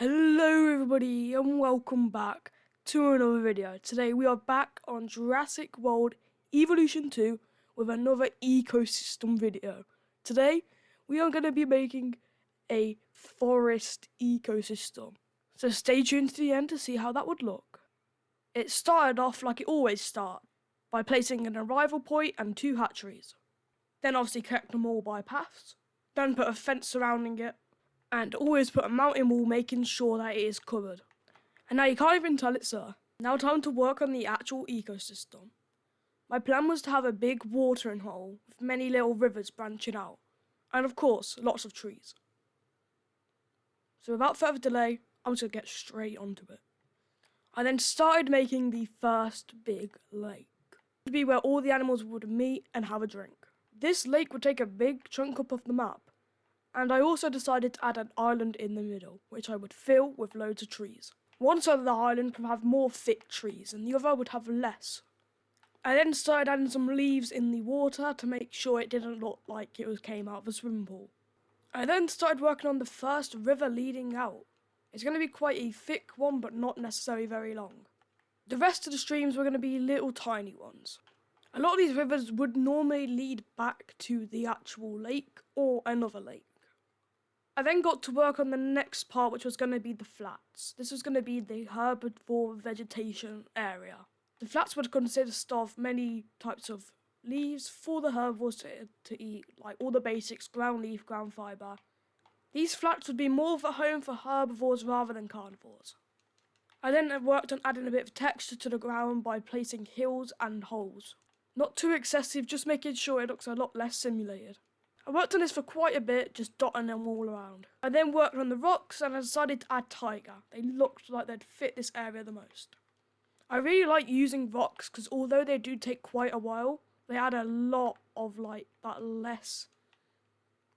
Hello everybody and welcome back to another video. Today we are back on Jurassic World Evolution 2 with another ecosystem video. Today we are going to be making a forest ecosystem. So stay tuned to the end to see how that would look. It started off like it always starts, by placing an arrival point and 2 hatcheries. Then obviously connect them all by paths. Then put a fence surrounding it. And always put a mountain wall making sure that it is covered. And now you can't even tell it's there. Now time to work on the actual ecosystem. My plan was to have a big watering hole with many little rivers branching out. And of course, lots of trees. So without further delay, I'm just going to get straight onto it. I then started making the first big lake. It would be where all the animals would meet and have a drink. This lake would take a big chunk up of the map. And I also decided to add an island in the middle, which I would fill with loads of trees. One side of the island would have more thick trees, and the other would have less. I then started adding some leaves in the water to make sure it didn't look like it came out of a swimming pool. I then started working on the first river leading out. It's going to be quite a thick one, but not necessarily very long. The rest of the streams were going to be little tiny ones. A lot of these rivers would normally lead back to the actual lake or another lake. I then got to work on the next part, which was going to be the flats. This was going to be the herbivore vegetation area. The flats would consist of many types of leaves for the herbivores to eat, like all the basics, ground leaf, ground fibre. These flats would be more of a home for herbivores rather than carnivores. I then worked on adding a bit of texture to the ground by placing hills and holes. Not too excessive, just making sure it looks a lot less simulated. I worked on this for quite a bit, just dotting them all around. I then worked on the rocks and I decided to add tiger. They looked like they'd fit this area the most. I really like using rocks because although they do take quite a while, they add a lot of that less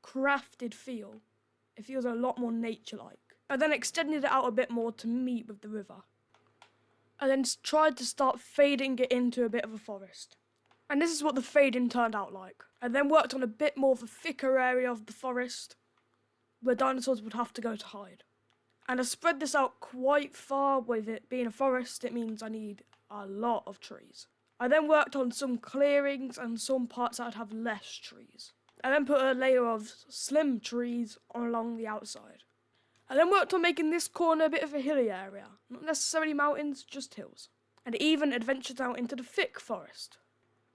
crafted feel. It feels a lot more nature-like. I then extended it out a bit more to meet with the river. I then tried to start fading it into a bit of a forest. And this is what the fading turned out like. I then worked on a bit more of a thicker area of the forest where dinosaurs would have to go to hide. And I spread this out quite far. With it being a forest, it means I need a lot of trees. I then worked on some clearings and some parts that would have less trees. I then put a layer of slim trees along the outside. I then worked on making this corner a bit of a hilly area. Not necessarily mountains, just hills. And even adventured out into the thick forest.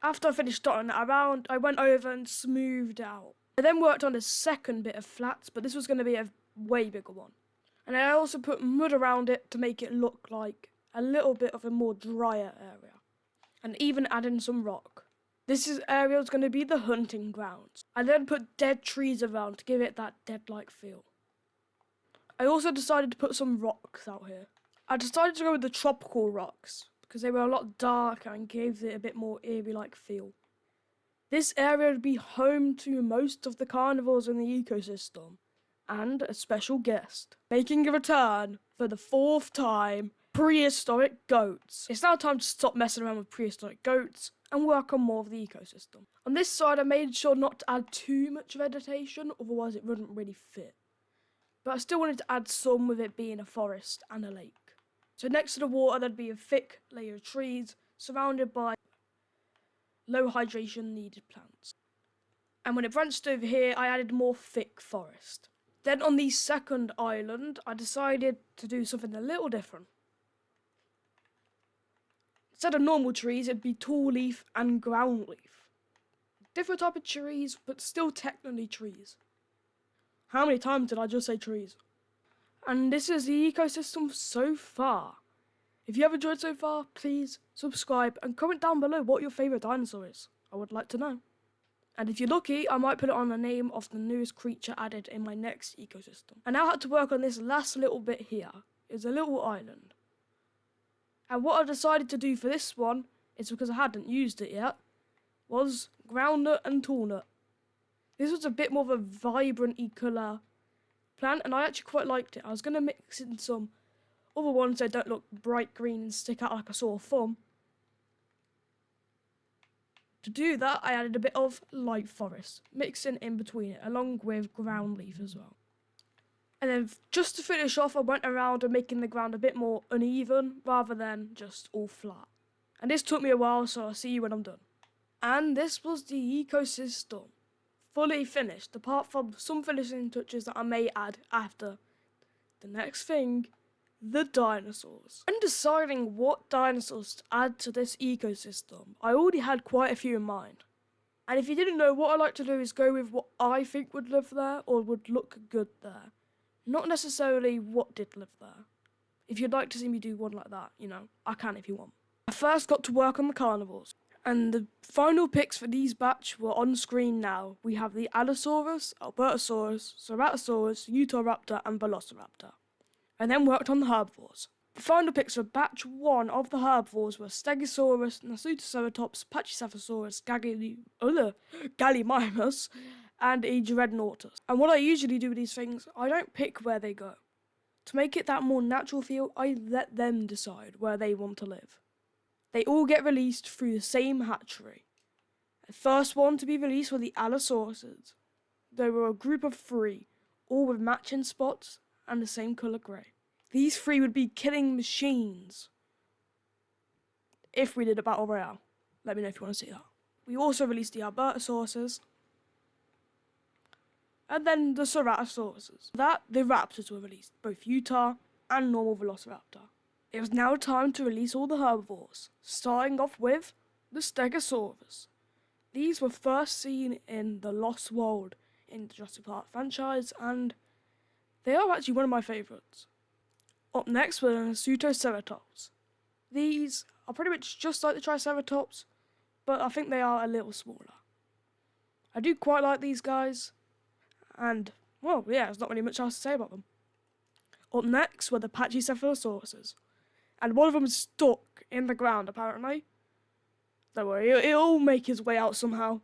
After I finished dotting that around, I went over and smoothed out. I then worked on a second bit of flats, but this was going to be a way bigger one. And I also put mud around it to make it look like a little bit of a more drier area. And even adding some rock. This area was going to be the hunting grounds. I then put dead trees around to give it that dead-like feel. I also decided to put some rocks out here. I decided to go with the tropical rocks, because they were a lot darker and gave it a bit more eerie-like feel. This area would be home to most of the carnivores in the ecosystem, and a special guest, making a return for the 4th time, prehistoric goats. It's now time to stop messing around with prehistoric goats and work on more of the ecosystem. On this side, I made sure not to add too much vegetation, otherwise it wouldn't really fit. But I still wanted to add some with it being a forest and a lake. So next to the water, there'd be a thick layer of trees surrounded by low hydration needed plants. And when it branched over here, I added more thick forest. Then on the second island, I decided to do something a little different. Instead of normal trees, it'd be tall leaf and ground leaf. Different type of trees, but still technically trees. How many times did I just say trees? And this is the ecosystem so far. If you have enjoyed so far, please subscribe and comment down below what your favourite dinosaur is. I would like to know. And if you're lucky, I might put it on the name of the newest creature added in my next ecosystem. I now had to work on this last little bit here. It's a little island. And what I decided to do for this one, is because I hadn't used it yet, was groundnut and tallnut. This was a bit more of a vibrant colour plant, and I actually quite liked it. I was going to mix in some other ones that don't look bright green and stick out like a sore thumb. To do that, I added a bit of light forest, mixing in between it, along with ground leaf as well. And then just to finish off, I went around and making the ground a bit more uneven rather than just all flat. And this took me a while, so I'll see you when I'm done. And this was the ecosystem, fully finished, apart from some finishing touches that I may add after. The next thing, the dinosaurs. When deciding what dinosaurs to add to this ecosystem, I already had quite a few in mind. And if you didn't know, what I like to do is go with what I think would live there or would look good there. Not necessarily what did live there. If you'd like to see me do one like that, I can if you want. I first got to work on the carnivores. And the final picks for these batch were on screen now. We have the Allosaurus, Albertosaurus, Ceratosaurus, Utahraptor and Velociraptor. And then worked on the herbivores. The final picks for batch 1 of the herbivores were Stegosaurus, Nasutoceratops, Pachycephalosaurus, Gallimimus, and a Dreadnoughtus. And what I usually do with these things, I don't pick where they go. To make it that more natural feel, I let them decide where they want to live. They all get released through the same hatchery. The first one to be released were the Allosauruses. They were a group of 3, all with matching spots and the same colour grey. These 3 would be killing machines if we did a battle royale. Let me know if you want to see that. We also released the Albertosauruses. And then the Ceratosauruses. The raptors were released, both Utah and normal Velociraptor. It was now time to release all the herbivores, starting off with the Stegosaurus. These were first seen in The Lost World in the Jurassic Park franchise, and they are actually one of my favourites. Up next were the Nasutoceratops. These are pretty much just like the Triceratops, but I think they are a little smaller. I do quite like these guys. And, well, yeah, there's not really much else to say about them. Up next were the Pachycephalosauruses. And one of them is stuck in the ground, apparently. Don't worry, it'll make his way out somehow.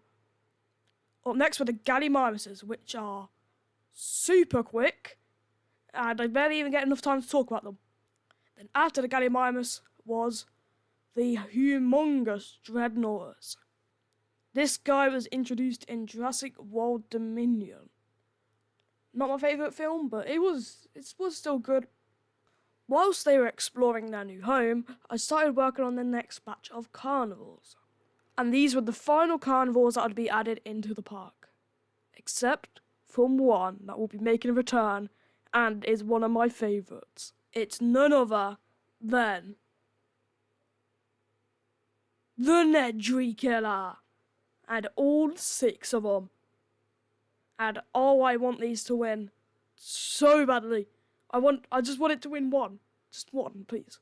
Up next were the Gallimimuses, which are super quick. And I barely even get enough time to talk about them. Then after the Gallimimus was the humongous Dreadnoughtus. This guy was introduced in Jurassic World Dominion. Not my favourite film, but it was still good. Whilst they were exploring their new home, I started working on the next batch of carnivores. And these were the final carnivores that would be added into the park. Except from one that will be making a return and is one of my favourites. It's none other than the Nedry Killer. And all 6 of them. And oh, I want these to win so badly. I just want it to win one. Just one, please.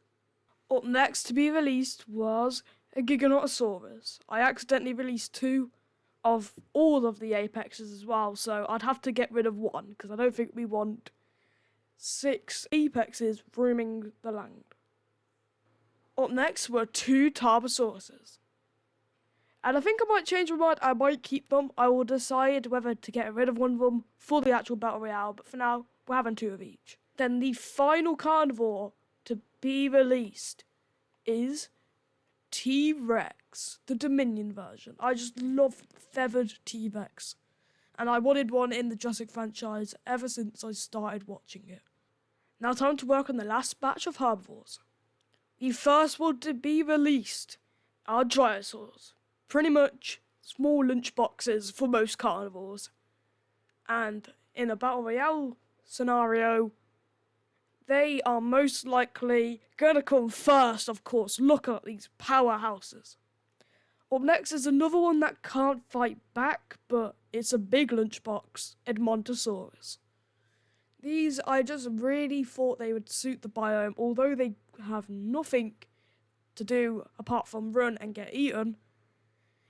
Up next to be released was a Giganotosaurus. I accidentally released 2 of all of the apexes as well, so I'd have to get rid of 1, because I don't think we want 6 apexes roaming the land. Up next were 2 Tarbosauruses. And I think I might change my mind. I might keep them. I will decide whether to get rid of one of them for the actual Battle Royale. But for now, we're having 2 of each. Then the final carnivore to be released is T-Rex, the Dominion version. I just love feathered T-Rex. And I wanted one in the Jurassic franchise ever since I started watching it. Now time to work on the last batch of herbivores. The first one to be released are Dryosaurs. Pretty much small lunch boxes for most carnivores. And in a battle royale scenario, they are most likely going to come first, of course. Look at these powerhouses. Up next is another one that can't fight back, but it's a big lunchbox, Edmontosaurus. These, I just really thought they would suit the biome, although they have nothing to do apart from run and get eaten.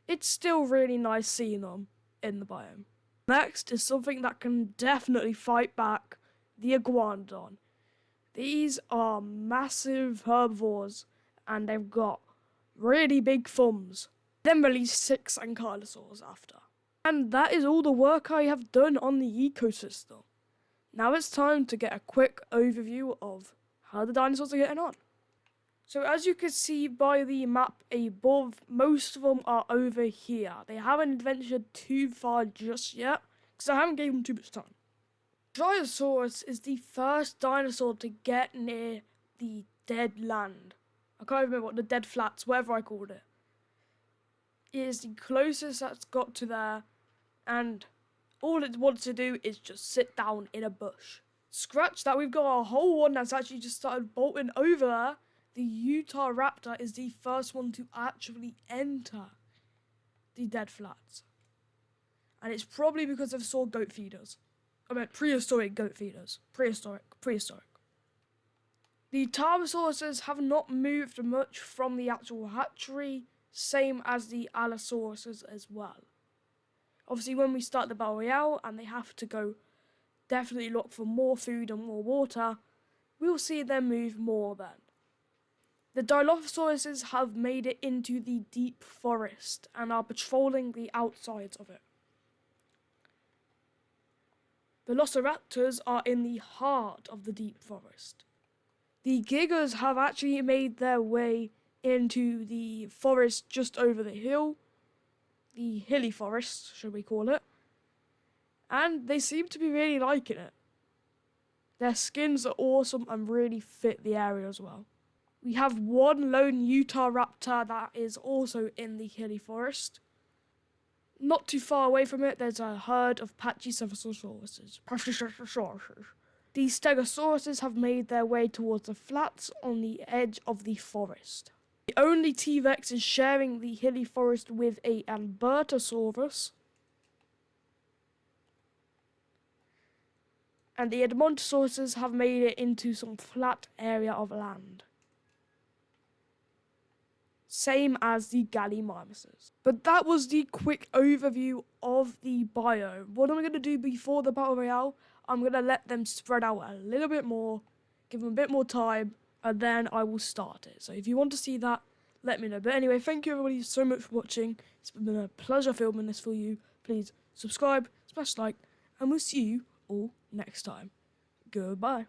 It's still really nice seeing them in the biome. Next is something that can definitely fight back, the Iguanodon. These are massive herbivores and they've got really big thumbs. Then release 6 ankylosaurs after. And that is all the work I have done on the ecosystem. Now it's time to get a quick overview of how the dinosaurs are getting on. So as you can see by the map above, most of them are over here. They haven't adventured too far just yet, because I haven't given them too much time. Brachiosaurus is the first dinosaur to get near the dead land. I can't remember what the dead flats, whatever I called it. It is the closest that's got to there, and all it wants to do is just sit down in a bush. Scratch that, we've got a whole one that's actually just started bolting over there. The Utahraptor is the first one to actually enter the dead flats. And it's probably because of saw goat feeders. I meant prehistoric goat feeders. Prehistoric. The Tarbosaurus have not moved much from the actual hatchery, same as the Allosauruses as well. Obviously, when we start the battle royale and they have to go definitely look for more food and more water, we'll see them move more then. The Dilophosauruses have made it into the deep forest and are patrolling the outsides of it. Velociraptors are in the heart of the deep forest. The Gigas have actually made their way into the forest just over the hill, the hilly forest, should we call it, and they seem to be really liking it. Their skins are awesome and really fit the area as well. We have one lone Utahraptor that is also in the hilly forest. Not too far away from it, there's a herd of Pachysauruses. The Stegosauruses have made their way towards the flats on the edge of the forest. The only T-Rex is sharing the hilly forest with a Albertosaurus. And the Edmontosauruses have made it into some flat area of land. Same as the Gallimimuses. But that was the quick overview of the biome. What I'm going to do before the Battle Royale, I'm going to let them spread out a little bit more, give them a bit more time, and then I will start it. So if you want to see that, let me know. But anyway, thank you everybody so much for watching. It's been a pleasure filming this for you. Please subscribe, smash like, and we'll see you all next time. Goodbye.